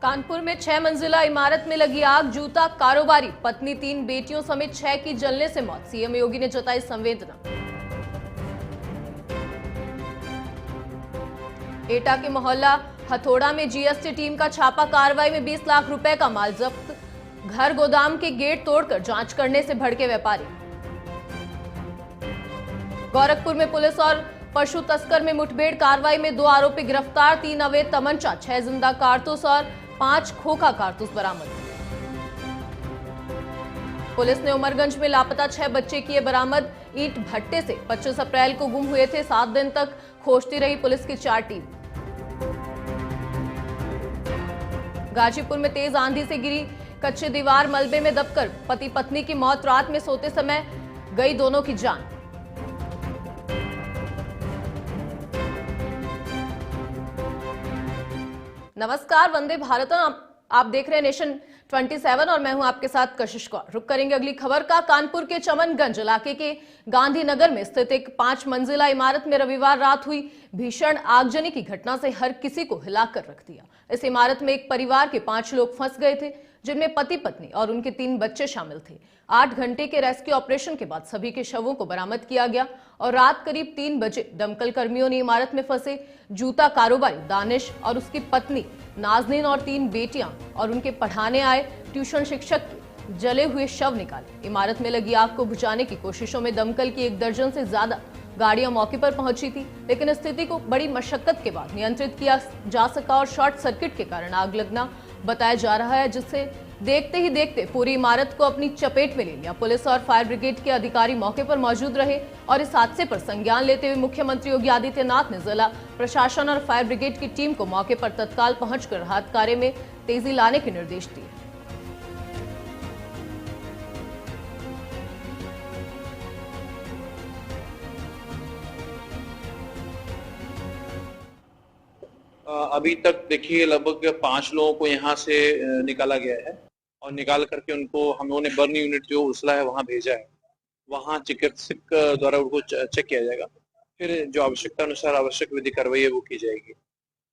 कानपुर में 6 मंजिला इमारत में लगी आग, जूता कारोबारी पत्नी 3 बेटियों समेत 6 की जलने से मौत। सीएम योगी ने जताई संवेदना। एटा के मोहल्ला हथौड़ा में जीएसटी टीम का छापा, कार्रवाई में 20 लाख रुपए का माल जब्त। घर गोदाम के गेट तोड़कर जांच करने से भड़के व्यापारी। गोरखपुर में पुलिस और पशु तस्कर में मुठभेड़, कार्रवाई में 2 आरोपी गिरफ्तार, 3 अवैध तमंचा, 6 जिंदा कारतूस और 5 खोखा कारतूस बरामद। पुलिस ने उमरगंज में लापता 6 बच्चे किए बरामद। ईंट भट्टे से 25 अप्रैल को गुम हुए थे, 7 दिन तक खोजती रही पुलिस की 4 टीम। गाजीपुर में तेज आंधी से गिरी कच्ची दीवार, मलबे में दबकर पति पत्नी की मौत, रात में सोते समय गई दोनों की जान। नमस्कार, वंदे भारतम, आप देख रहे हैं नेशन 27 और मैं हूं आपके साथ कशिश कौर। रुक करेंगे अगली खबर का। कानपुर के चमनगंज इलाके के गांधीनगर में स्थित एक 5 मंजिला इमारत में रविवार रात हुई भीषण आगजनी की घटना से हर किसी को हिलाकर रख दिया। इस इमारत में एक परिवार के 5 लोग फंस गए थे, जिनमें पति पत्नी और उनके 3 बच्चे शामिल थे। 8 घंटे के रेस्क्यू ऑपरेशन के बाद सभी के शवों को बरामद किया गया और रात करीब 3 बजे दमकल कर्मियों ने इमारत में फंसे जूता कारोबारी दानिश और उसकी पत्नी नाजनीन और 3 बेटियां और उनके पढ़ाने आए ट्यूशन शिक्षक के जले हुए शव निकाले। इमारत में लगी आग को बुझाने की कोशिशों में दमकल की 1 दर्जन से ज्यादा गाड़ियां मौके पर पहुंची थी, लेकिन स्थिति को बड़ी मशक्कत के बाद नियंत्रित किया जा सका और शॉर्ट सर्किट के कारण आग लगना बताया जा रहा है, जिससे देखते ही देखते पूरी इमारत को अपनी चपेट में ले लिया। पुलिस और फायर ब्रिगेड के अधिकारी मौके पर मौजूद रहे और इस हादसे पर संज्ञान लेते हुए मुख्यमंत्री योगी आदित्यनाथ ने जिला प्रशासन और फायर ब्रिगेड की टीम को मौके पर तत्काल पहुंचकर राहत कार्य में तेजी लाने के निर्देश दिए। अभी तक देखिए लगभग 5 लोगों को यहाँ से निकाला गया है और निकाल करके उनको हम लोगों ने बर्न यूनिट जो उसला है वहाँ भेजा है। वहाँ चिकित्सक द्वारा उनको चेक किया जाएगा, फिर जो आवश्यकता अनुसार आवश्यक विधि कार्रवाई है वो की जाएगी।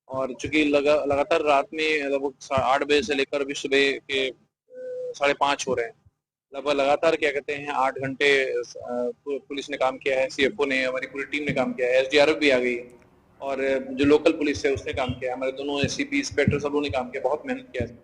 और चूंकि लगातार रात में लगभग 8 बजे से लेकर अभी सुबह के 5:30 हो रहे हैं, लगभग लगातार क्या कहते हैं 8 घंटे पुलिस ने काम किया है, सीएफओ ने, हमारी पूरी टीम ने काम किया है, एसडीआरएफ भी आ गई और जो लोकल पुलिस है उसने काम किया, हमारे दोनों एसीपी इंस्पेक्टर सब लोगों ने काम किया, बहुत मेहनत किया है।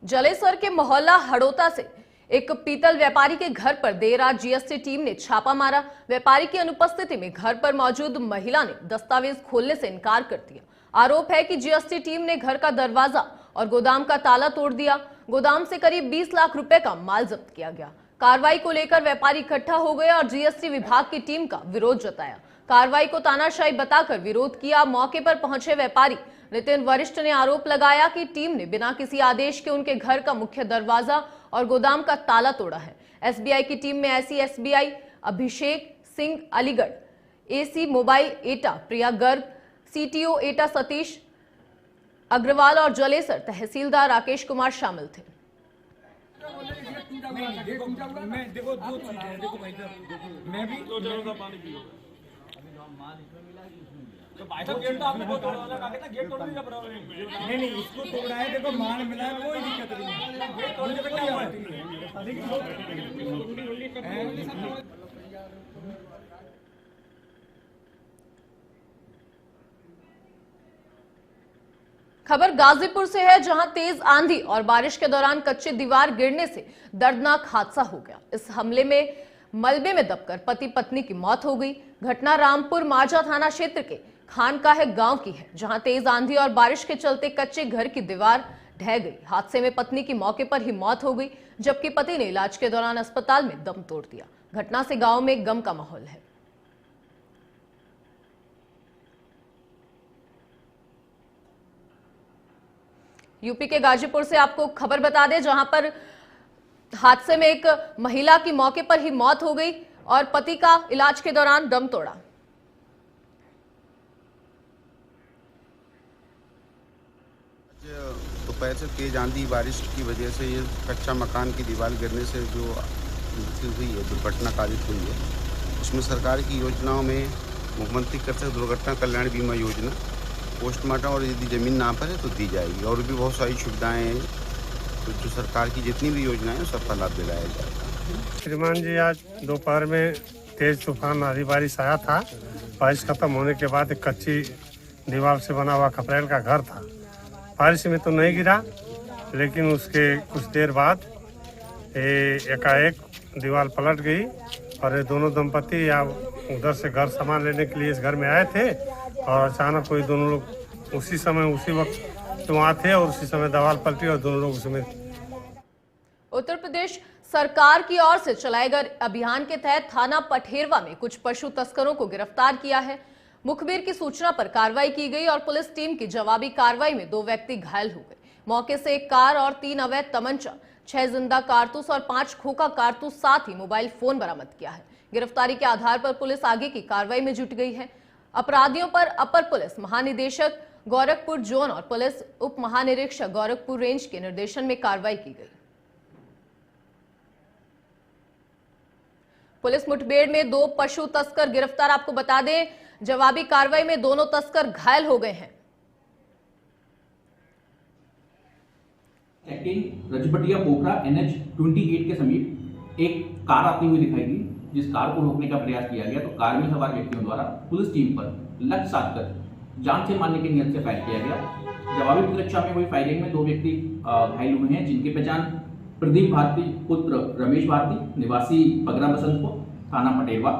जलेसर के मोहल्ला हड़ौता से एक पीतल व्यापारी के घर पर देर रात जीएसटी टीम ने छापा मारा। व्यापारी की अनुपस्थिति में घर पर मौजूद महिला ने दस्तावेज खोलने से इनकार कर दिया। आरोप है कि जीएसटी टीम ने घर का दरवाजा और गोदाम का ताला तोड़ दिया। गोदाम से करीब 20 लाख रुपए का माल जब्त किया गया। कार्रवाई को लेकर व्यापारी इकट्ठा हो गए और जीएसटी विभाग की टीम का विरोध जताया। कार्रवाई को तानाशाही बताकर विरोध किया। मौके पर पहुंचे व्यापारी नितिन वरिष्ठ ने आरोप लगाया कि टीम ने बिना किसी आदेश के उनके घर का मुख्य दरवाजा और गोदाम का ताला तोड़ा है। एसबीआई की टीम में ऐसी SBI Abhishek Singh Aligarh, AC mobile एटा प्रिया गर्ग, सीटीओ एटा सतीश अग्रवाल और जलेसर तहसीलदार राकेश कुमार शामिल थे। देखो 2 चीजें हैं, देखो भाई मैं भी 2 जगह का पानी पियो। तो भाई साहब गेट तो आपने बहुत तोड़ा वाला कहा ना, गेट तोड़ दीजिए बराबर। नहीं इसको तोड़ा है, देखो माल मिला है, कोई दिक्कत नहीं है, गेट तोड़ने पे क्या बात है। खबर गाजीपुर से है, जहां तेज आंधी और बारिश के दौरान कच्ची दीवार गिरने से दर्दनाक हादसा हो गया। इस हमले में मलबे में दबकर पति पत्नी की मौत हो गई। घटना रामपुर माजा थाना क्षेत्र के खानकाह गांव की है, जहां तेज आंधी और बारिश के चलते कच्चे घर की दीवार ढह गई। हादसे में पत्नी की मौके पर ही मौत हो गई, जबकि पति ने इलाज के दौरान अस्पताल में दम तोड़ दिया। घटना से गांव में गम का माहौल है। यूपी के गाजीपुर से आपको खबर बता दें, जहां पर हादसे में एक महिला की मौके पर ही मौत हो गई और पति का इलाज के दौरान दम तोड़ा। दोपहर से तेज आंधी बारिश की वजह से ये कच्चा मकान की दीवार गिरने से जो मृत्यु हुई है, दुर्घटना कारित हुई है, उसमें सरकार की योजनाओं में मुख्यमंत्री कृषक दुर्घटना कल्याण बीमा योजना पोस्टमार्टम और यदि ज़मीन ना पर है तो दी जाएगी। और भी बहुत सारी सुविधाएं हैं, तो जो सरकार की जितनी भी योजनाएं हैं सबका लाभ दिलाया जाएगा। श्रीमान जी, आज दोपहर में तेज तूफान आधी बारिश आया था। बारिश खत्म होने के बाद एक कच्ची दीवार से बना हुआ खपरेल का घर था। बारिश में तो नहीं गिरा, लेकिन उसके कुछ देर बाद एकाएक दीवार पलट गई और ये दोनों दंपति या उधर से घर सामान लेने के लिए इस घर में आए थे और अचानक कोई दोनों लोग उसी वक्त वहाँ थे और उसी समय दीवार पलटी और दोनों लोग उसमें। उत्तर प्रदेश सरकार की ओर से चलाए गए अभियान के तहत थाना पठेरवा में कुछ पशु तस्करों को गिरफ्तार किया है। मुखबिर की सूचना पर कार्रवाई की गई और पुलिस टीम की जवाबी कार्रवाई में 2 व्यक्ति घायल हो गए। मौके से एक कार और 3 अवैध तमंचा, 6 जिंदा कारतूस और 5 खोखा कारतूस, साथ ही मोबाइल फोन बरामद किया है। गिरफ्तारी के आधार पर पुलिस आगे की कार्रवाई में जुट गई है। अपराधियों पर अपर पुलिस महानिदेशक गोरखपुर जोन और पुलिस उप महानिरीक्षक गोरखपुर रेंज के निर्देशन में कार्रवाई की गई। पुलिस मुठभेड़ में 2 पशु तस्कर गिरफ्तार। आपको बता दें, जवाबी कार्रवाई में दोनों तस्कर घायल हो गए हैं। चेकिंग रजबटिया पोखरा NH 28 के समीप एक कार आती हुई दिखाई दी, जिस कार को रोकने का प्रयास किया गया तो कार में सवार व्यक्तियों द्वारा पुलिस टीम पर लक्ष्य साधकर जान से मारने के नियत से फायर किया गया। जवाबी प्रतिरक्षा में हुई फायरिंग में 2 व्यक्ति घायल हुए हैं, जिनकी पहचान प्रदीप भारती पुत्र रमेश भारती निवासी पगरा बसंतपुर थाना पटेरवा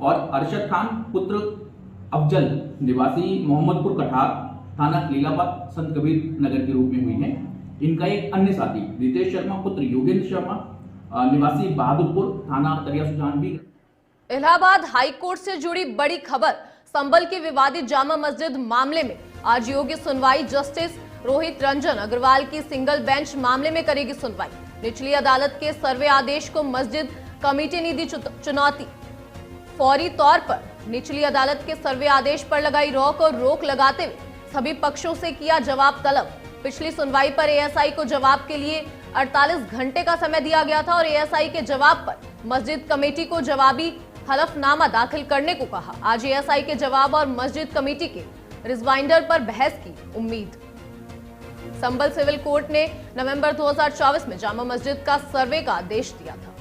और अरशद खान पुत्र अफजल निवासी मोहम्मदपुर कठार थाना खलीलाबाद संत कबीर नगर के रूप में हुई है। इनका एक अन्य साथी रितेश शर्मा पुत्र योगेंद्र शर्मा निवासी बहादुरपुर थाना तरिया सुजान भी। इलाहाबाद हाईकोर्ट से जुड़ी बड़ी खबर। संभल के विवादित जामा मस्जिद मामले में आज योग्य सुनवाई। जस्टिस रोहित रंजन अग्रवाल की सिंगल बेंच मामले में करेगी सुनवाई। निचली अदालत के सर्वे आदेश को मस्जिद कमेटी ने दी चुनौती। फौरी तौर पर निचली अदालत के सर्वे आदेश पर लगाई रोक और रोक लगाते हुए सभी पक्षों से किया जवाब तलब। पिछली सुनवाई पर एएसआई को जवाब के लिए 48 घंटे का समय दिया गया था और एएसआई के जवाब पर मस्जिद कमेटी को जवाबी हलफनामा दाखिल करने को कहा। आज एएसआई के जवाब और मस्जिद कमेटी के रिजवाइंडर पर बहस की उम्मीद। संभल सिविल कोर्ट ने नवंबर 2024 में जामा मस्जिद का सर्वे का आदेश दिया था।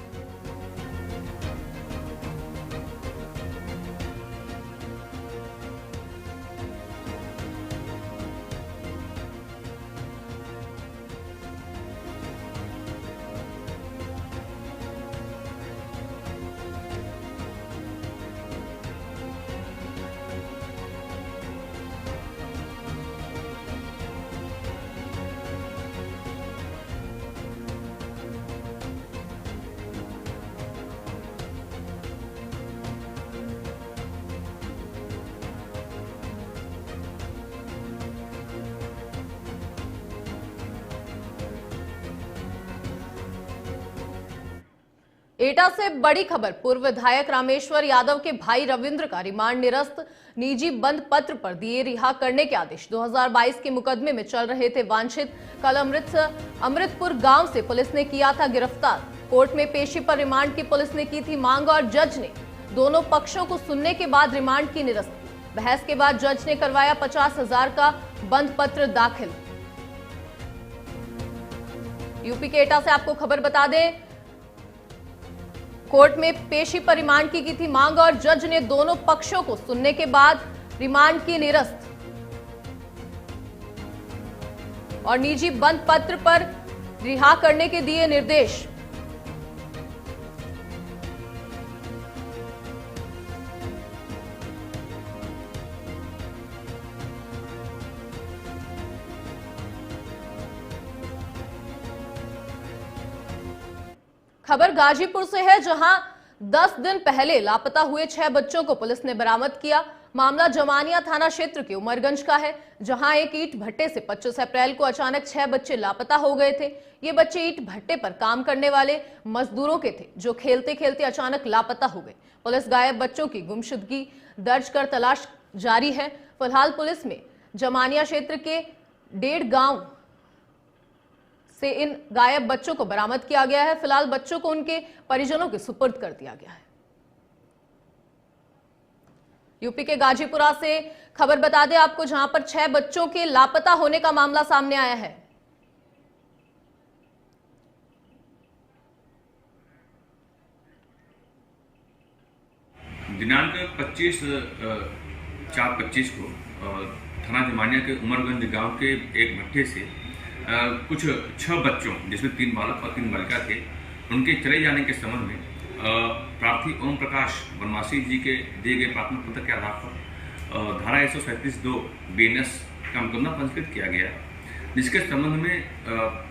एटा से बड़ी खबर। पूर्व विधायक रामेश्वर यादव के भाई रविंद्र का रिमांड निरस्त निजी बंद पत्र पर दिए रिहा करने के आदेश। 2022 के मुकदमे में चल रहे थे वांछित। कल अमृतपुर गांव से पुलिस ने किया था गिरफ्तार। कोर्ट में पेशी पर रिमांड की पुलिस ने की थी मांग और जज ने दोनों पक्षों को सुनने के बाद रिमांड की निरस्त। बहस के बाद जज ने करवाया 50,000 का बंद पत्र दाखिल। यूपी के एटा से आपको खबर बता दें, कोर्ट में पेशी पर रिमांड की थी मांग और जज ने दोनों पक्षों को सुनने के बाद रिमांड की निरस्त और निजी बंद पत्र पर रिहा करने के दिए निर्देश। खबर गाजीपुर से है, जहां 10 दिन पहले लापता हुए 6 बच्चों को पुलिस ने बरामद किया। मामला जमानिया थाना क्षेत्र के उमरगंज का है, जहां एक ईंट भट्टे से 25 अप्रैल को अचानक 6 बच्चे लापता हो गए थे। ये बच्चे ईंट भट्टे पर काम करने वाले मजदूरों के थे, जो खेलते खेलते अचानक लापता हो गए। पुलिस गायब बच्चों की गुमशुदगी दर्ज कर तलाश जारी है। फिलहाल पुलिस में जमानिया क्षेत्र के 1.5 गांव से इन गायब बच्चों को बरामद किया गया है। फिलहाल बच्चों को उनके परिजनों के सुपुर्द कर दिया गया है। यूपी के गाजीपुरा से खबर बता दें आपको, जहां पर 6 बच्चों के लापता होने का मामला सामने आया है। दिनांक 25/4/25 को थाना जमानिया के उमरगंज गांव के एक भट्टे से कुछ 6 बच्चों, जिसमें 3 बालक और 3 बालिका थे, उनके चले जाने के संबंध में प्रार्थी ओम प्रकाश बनवासी जी के दिए गए प्राथमिक पत्र के आधार पर धारा 137(2) BNS का मुकदमा पंजीकृत किया गया, जिसके संबंध में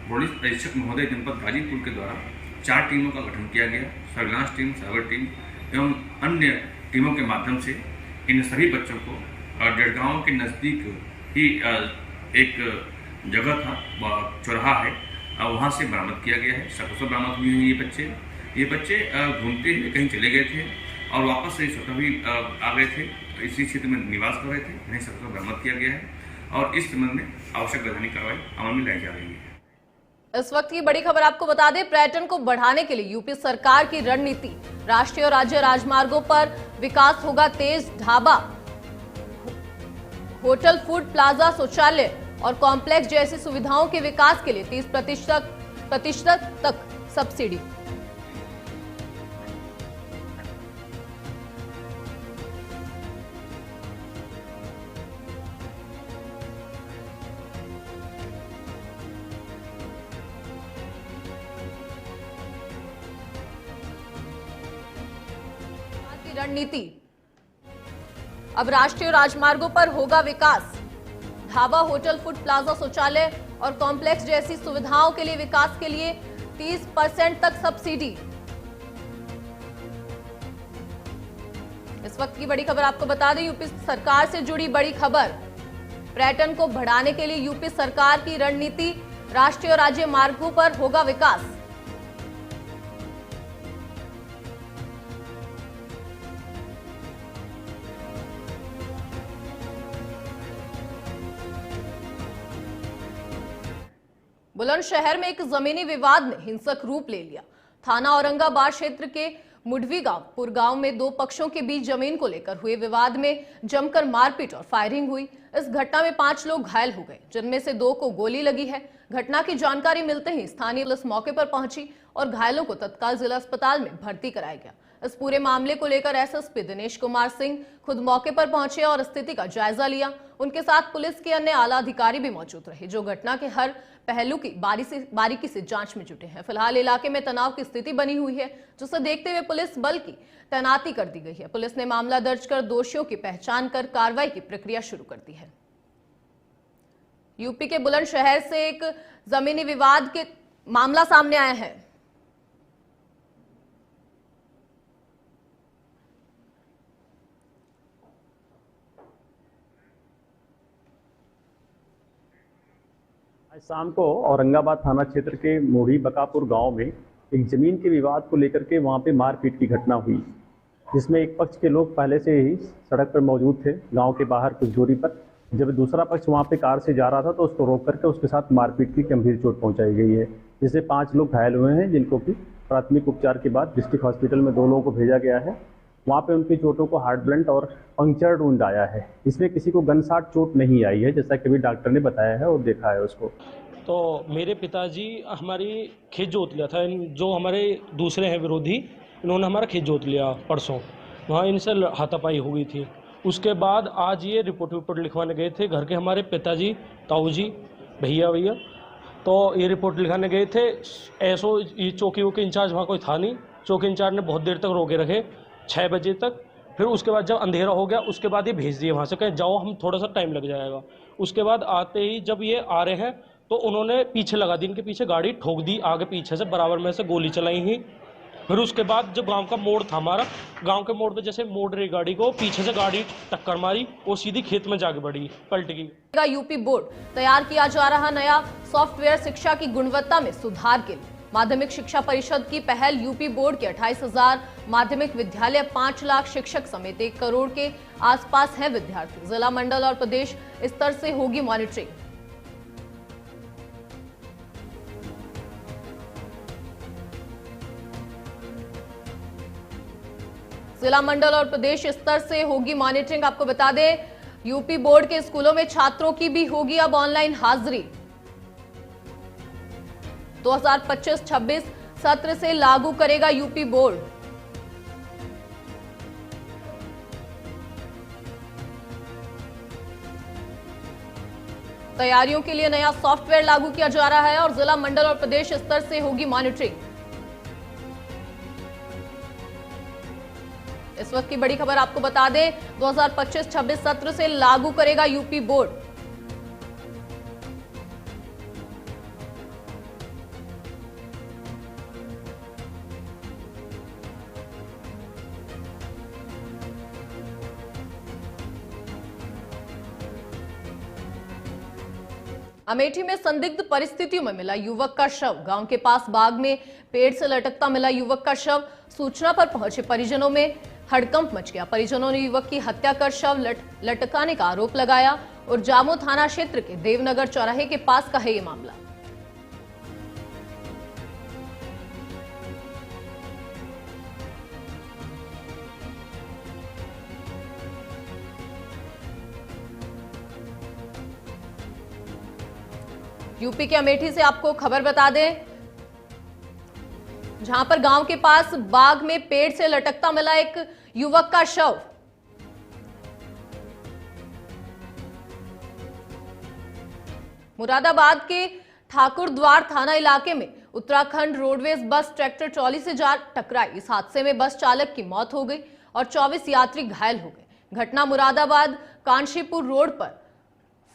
पुलिस अधीक्षक महोदय जनपद गाजीपुर के द्वारा 4 टीमों का गठन किया गया। सर्विलांस टीम, साइबर टीम एवं अन्य टीमों के माध्यम से इन सभी बच्चों को जड़गांव के नज़दीक ही एक जगह था, चौराहा है, वहाँ से बरामद किया गया है। सकुशल बरामद हुए हैं ये बच्चे घूमते हुए कहीं चले गए थे और वापस से स्वतः भी आ गए थे, इसी क्षेत्र में निवास कर रहे थे, इन्हें सकुशल बरामद किया गया है और इस संबंध में आवश्यक वैधानिक कार्रवाई अमल में लाई जा रही है। इस वक्त की बड़ी खबर आपको बता दें, पर्यटन को बढ़ाने के लिए यूपी सरकार की रणनीति। राष्ट्रीय और राज्य राजमार्गों पर विकास होगा तेज। ढाबा, होटल, फूड प्लाजा, शौचालय और कॉम्प्लेक्स जैसी सुविधाओं के विकास के लिए 30% तक सब्सिडी। रणनीति, अब राष्ट्रीय राजमार्गों पर होगा विकास। ढाबा, होटल, फूड प्लाजा, शौचालय और कॉम्प्लेक्स जैसी सुविधाओं के लिए विकास के लिए 30% तक सब्सिडी। इस वक्त की बड़ी खबर आपको बता दें, यूपी सरकार से जुड़ी बड़ी खबर। पर्यटन को बढ़ाने के लिए यूपी सरकार की रणनीति। राष्ट्रीय और राज्य मार्गों पर होगा विकास। बुलंदशहर में एक जमीनी विवाद ने हिंसक रूप ले लिया। थाना औरंगाबाद क्षेत्र के मुडवी गांव गांव में 2 पक्षों के बीच जमीन को लेकर हुए विवाद में जमकर मारपीट और फायरिंग हुई। इस घटना में 5 लोग घायल हो गए, जिनमें से 2 को गोली लगी है। घटना की जानकारी मिलते ही स्थानीय पुलिस मौके पर पहुंची और घायलों को तत्काल जिला अस्पताल में भर्ती कराया गया। इस पूरे मामले को लेकर एसएसपी दिनेश कुमार सिंह खुद मौके पर पहुंचे और स्थिति का जायजा लिया। उनके साथ पुलिस के अन्य आला अधिकारी भी मौजूद रहे, जो घटना के हर पहलू की बारीकी से जांच में जुटे हैं। फिलहाल इलाके में तनाव की स्थिति बनी हुई है, जिसे देखते हुए पुलिस बल की तैनाती कर दी गई है। पुलिस ने मामला दर्ज कर दोषियों की पहचान कर कार्रवाई की प्रक्रिया शुरू कर दी है। यूपी के बुलंदशहर से एक जमीनी विवाद के मामला सामने आया है। आज शाम को औरंगाबाद थाना क्षेत्र के मोड़ी बकापुर गांव में एक जमीन के विवाद को लेकर के वहां पे मारपीट की घटना हुई, जिसमें एक पक्ष के लोग पहले से ही सड़क पर मौजूद थे गांव के बाहर कुछ दूरी पर। जब दूसरा पक्ष वहां पे कार से जा रहा था तो उसको रोक करके उसके साथ मारपीट की गंभीर चोट पहुंचाई गई है, जिससे 5 लोग घायल हुए हैं, जिनको कि प्राथमिक उपचार के बाद डिस्ट्रिक्ट हॉस्पिटल में 2 लोगों को भेजा गया है। वहाँ पे उनकी चोटों को हार्ट ब्लंट और पंक्चर्ड वुंड आया है। इसमें किसी को गनशॉट चोट नहीं आई है, जैसा कि अभी डॉक्टर ने बताया है और देखा है उसको। तो मेरे पिताजी हमारी खेत जोत लिया था, जो हमारे दूसरे हैं विरोधी, इन्होंने हमारा खेत जोत लिया परसों, वहाँ इनसे हाथापाई हो गई थी। उसके बाद आज ये रिपोर्ट लिखवाने गए थे घर के हमारे पिताजी, ताऊ जी, भैया, तो ये रिपोर्ट लिखाने गए थे। ऐसो ये चौकी के इंचार्ज वहाँ कोई था नहीं, चौकी इंचार्ज ने बहुत देर तक रोके रखे, 6 बजे तक। फिर उसके बाद जब अंधेरा हो गया उसके बाद ये भेज दिए वहाँ से, कहें जाओ हम थोड़ा सा टाइम लग जाएगा। उसके बाद आते ही जब ये आ रहे हैं तो उन्होंने पीछे लगा दी, इनके पीछे गाड़ी ठोक दी, आगे पीछे से बराबर में से गोली चलाई ही। फिर उसके बाद जब गांव का मोड़ था हमारा, गांव के मोड़ पे जैसे मोड़ रही गाड़ी को, पीछे से गाड़ी टक्कर मारी, वो सीधी खेत में जाके बढ़ी, पलट गई। यूपी बोर्ड तैयार किया जा रहा नया सॉफ्टवेयर शिक्षा की गुणवत्ता में सुधार के लिए। माध्यमिक शिक्षा परिषद की पहल। यूपी बोर्ड के 28,000 माध्यमिक विद्यालय, 5 लाख शिक्षक समेत 1 करोड़ के आसपास हैं विद्यार्थी। जिला, मंडल और प्रदेश स्तर से होगी मॉनिटरिंग। जिला, मंडल और प्रदेश स्तर से होगी मॉनिटरिंग। आपको बता दें, यूपी बोर्ड के स्कूलों में छात्रों की भी होगी अब ऑनलाइन हाजिरी। 2025-26 सत्र से लागू करेगा यूपी बोर्ड। तैयारियों के लिए नया सॉफ्टवेयर लागू किया जा रहा है और जिला, मंडल और प्रदेश स्तर से होगी मॉनिटरिंग। इस वक्त की बड़ी खबर आपको बता दें, 2025-26 सत्र से लागू करेगा यूपी बोर्ड। अमेठी में संदिग्ध परिस्थितियों में मिला युवक का शव। गांव के पास बाग में पेड़ से लटकता मिला युवक का शव। सूचना पर पहुंचे परिजनों में हड़कंप मच गया। परिजनों ने युवक की हत्या कर शव लटकाने का आरोप लगाया और जामो थाना क्षेत्र के देवनगर चौराहे के पास का है ये मामला। यूपी के अमेठी से आपको खबर बता दें, जहां पर गांव के पास बाग में पेड़ से लटकता मिला एक युवक का शव। मुरादाबाद के ठाकुरद्वार थाना इलाके में Uttarakhand roadways bus tractor trolley से जा टकराई। इस हादसे में बस चालक की मौत हो गई और 24 यात्री घायल हो गए। घटना मुरादाबाद कांशीपुर रोड पर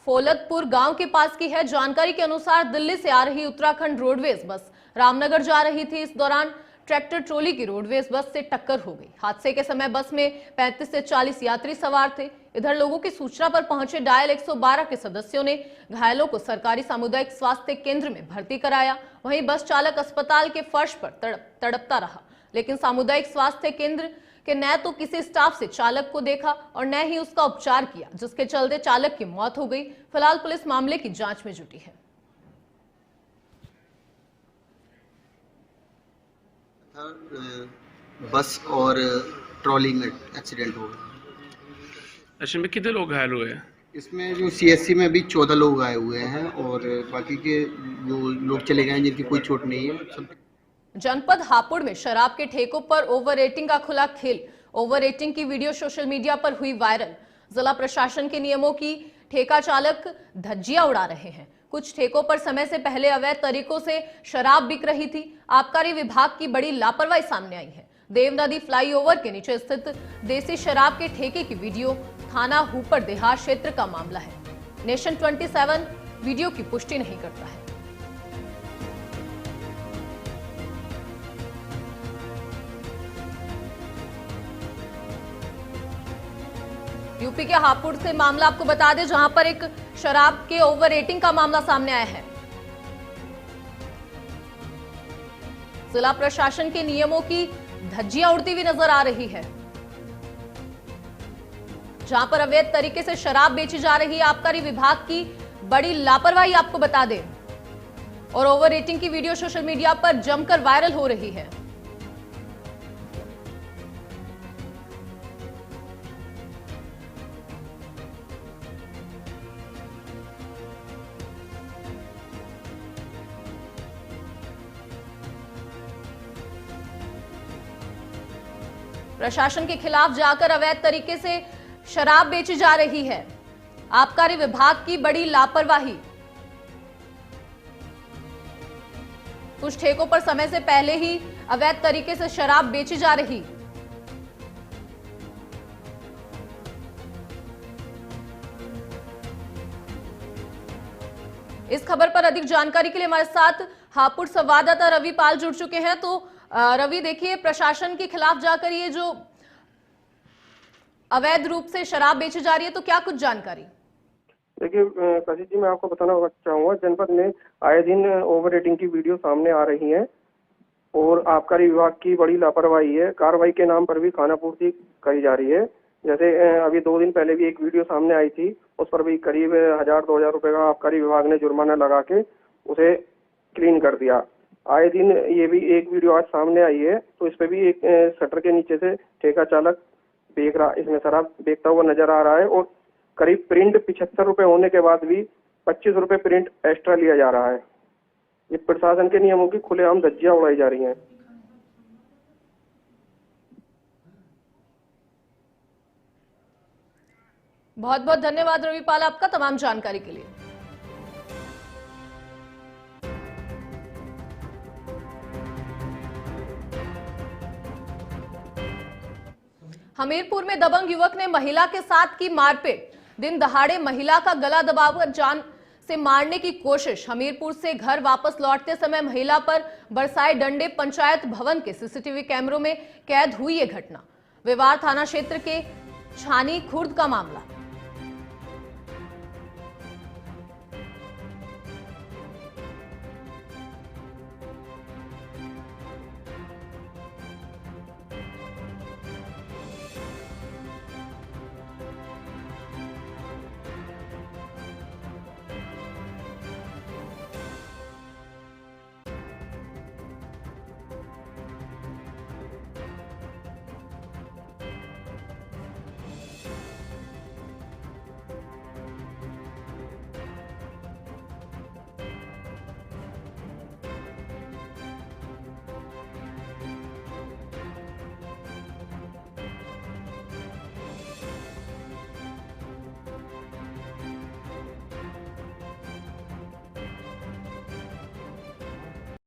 फोलतपुर गांव के पास की है। जानकारी के अनुसार दिल्ली से आ रही उत्तराखंड रोडवेज बस रामनगर जा रही थी। इस दौरान ट्रैक्टर ट्रॉली की रोडवेज बस से टक्कर हो गई। हादसे के समय बस में 35 से 40 यात्री सवार थे। इधर लोगों की सूचना पर पहुंचे डायल 112 के सदस्यों ने घायलों को सरकारी सामुदायिक स्वास्थ्य केंद्र में भर्ती कराया। वहीं बस चालक अस्पताल के फर्श पर तड़पता रहा, लेकिन सामुदायिक स्वास्थ्य केंद्र कि न तो किसी स्टाफ से चालक को देखा और न ही उसका उपचार किया, जिसके चलते चालक की मौत हो गई। फिलहाल पुलिस मामले की जांच में जुटी है। बस और ट्रॉली में एक्सीडेंट हो गया। इसमें कितने लोग घायल हुए हैं? इसमें जो सीएससी में अभी 14 लोग आए हुए हैं और बाकी के जो लोग चले गए हैं जिनकी कोई चोट नहीं है। सब जनपद हापुड़ में शराब के ठेकों पर ओवर रेटिंग का खुला खेल। ओवर रेटिंग की वीडियो सोशल मीडिया पर हुई वायरल। जिला प्रशासन के नियमों की ठेका चालक धज्जियां उड़ा रहे हैं। कुछ ठेकों पर समय से पहले अवैध तरीकों से शराब बिक रही थी। आबकारी विभाग की बड़ी लापरवाही सामने आई है। देव नदी फ्लाईओवर के नीचे स्थित देसी शराब के ठेके की वीडियो थाना हुपर देहात क्षेत्र का मामला है। नेशन 27 वीडियो की पुष्टि नहीं करता है। यूपी के हापुड़ से मामला आपको बता दें, जहां पर एक शराब के ओवर रेटिंग का मामला सामने आया है। जिला प्रशासन के नियमों की धज्जियां उड़ती हुई नजर आ रही है। जहां पर अवैध तरीके से शराब बेची जा रही है। आबकारी विभाग की बड़ी लापरवाही आपको बता दें और ओवर रेटिंग की वीडियो सोशल मीडिया पर जमकर वायरल हो रही है। प्रशासन के खिलाफ जाकर अवैध तरीके से शराब बेची जा रही है। आबकारी विभाग की बड़ी लापरवाही। कुछ ठेकों पर समय से पहले ही अवैध तरीके से शराब बेची जा रही। इस खबर पर अधिक जानकारी के लिए हमारे साथ हापुड़ संवाददाता रवि पाल जुड़ चुके हैं। तो रवि, देखिए, प्रशासन के खिलाफ जाकर ये जो अवैध रूप से शराब बेची जा रही है, तो क्या कुछ जानकारी? देखिए कशिश जी, मैं आपको बताना चाहूंगा, जनपद में आए दिन ओवर रेटिंग की वीडियो सामने आ रही है और आबकारी विभाग की बड़ी लापरवाही है। कार्रवाई के नाम पर भी खानापूर्ति करी जा रही है। जैसे अभी 2 दिन पहले भी एक वीडियो सामने आई थी, उस पर भी करीब 1000-2000 रुपए का आबकारी विभाग ने जुर्माना लगा के उसे क्लीन कर दिया। आए दिन ये भी एक वीडियो आज सामने आई है, तो इस पे भी एक शटर के नीचे से ठेका चालक इसमें शराब बेचता हुआ नजर आ रहा है और करीब प्रिंट 75 रुपए होने के बाद भी 25 रुपए प्रिंट एक्स्ट्रा लिया जा रहा है। ये प्रशासन के नियमों की खुलेआम धज्जियां उड़ाई जा रही हैं। बहुत बहुत धन्यवाद रविपाल आपका तमाम जानकारी के लिए। हमीरपुर में दबंग युवक ने महिला के साथ की मारपीट। दिन दहाड़े महिला का गला दबाकर जान से मारने की कोशिश। हमीरपुर से घर वापस लौटते समय महिला पर बरसाए डंडे। पंचायत भवन के सीसीटीवी कैमरों में कैद हुई ये घटना। विवार थाना क्षेत्र के छानी खुर्द का मामला।